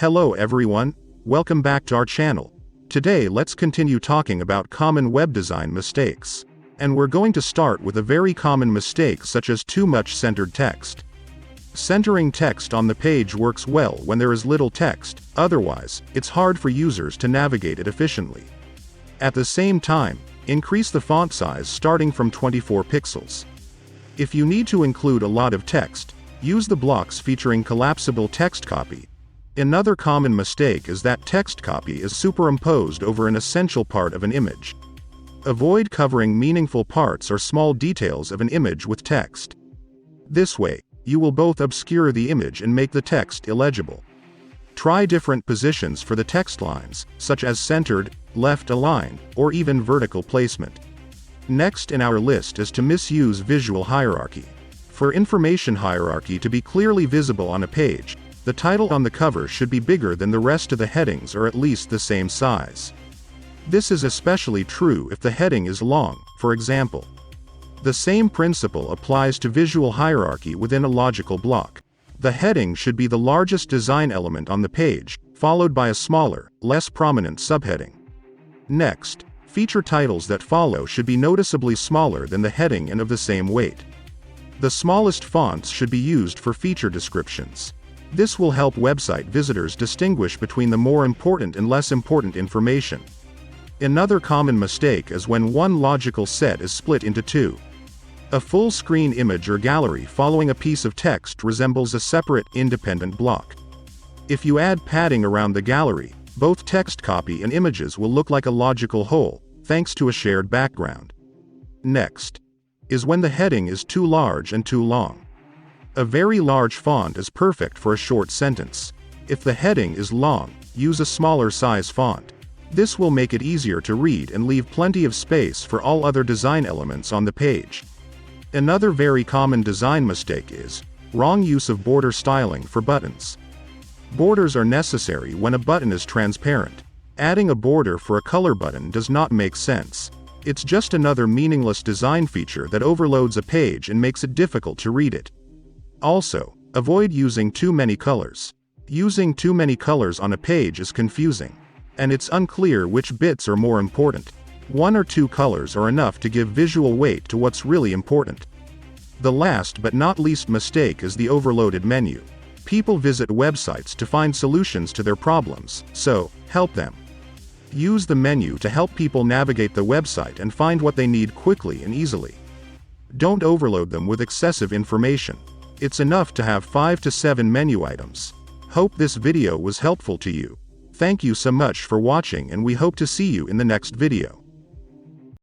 Hello everyone, welcome back to our channel. Today let's continue talking about common web design mistakes. And we're going to start with a very common mistake such as too much centered text. Centering text on the page works well when there is little text, otherwise, it's hard for users to navigate it efficiently. At the same time, increase the font size starting from 24 pixels. If you need to include a lot of text, use the blocks featuring collapsible text copy. Another common mistake is that text copy is superimposed over an essential part of an image. Avoid covering meaningful parts or small details of an image with text. This way, you will both obscure the image and make the text illegible. Try different positions for the text lines, such as centered, left aligned, or even vertical placement. Next in our list is to misuse visual hierarchy. For information hierarchy to be clearly visible on a page, the title on the cover should be bigger than the rest of the headings or at least the same size. This is especially true if the heading is long, for example. The same principle applies to visual hierarchy within a logical block. The heading should be the largest design element on the page, followed by a smaller, less prominent subheading. Next, feature titles that follow should be noticeably smaller than the heading and of the same weight. The smallest fonts should be used for feature descriptions. This will help website visitors distinguish between the more important and less important information. Another common mistake is when one logical set is split into two. A full screen image or gallery following a piece of text resembles a separate, independent block. If you add padding around the gallery, both text copy and images will look like a logical whole, thanks to a shared background. Next is when the heading is too large and too long. A very large font is perfect for a short sentence. If the heading is long, use a smaller size font. This will make it easier to read and leave plenty of space for all other design elements on the page. Another very common design mistake is wrong use of border styling for buttons. Borders are necessary when a button is transparent. Adding a border for a color button does not make sense. It's just another meaningless design feature that overloads a page and makes it difficult to read it. Also, avoid using too many colors. Using too many colors on a page is confusing, and it's unclear which bits are more important. One or two colors are enough to give visual weight to what's really important. The last but not least mistake is the overloaded menu. People visit websites to find solutions to their problems, so help them. Use the menu to help people navigate the website and find what they need quickly and easily. Don't overload them with excessive information. It's enough to have 5 to 7 menu items. Hope this video was helpful to you. Thank you so much for watching and we hope to see you in the next video.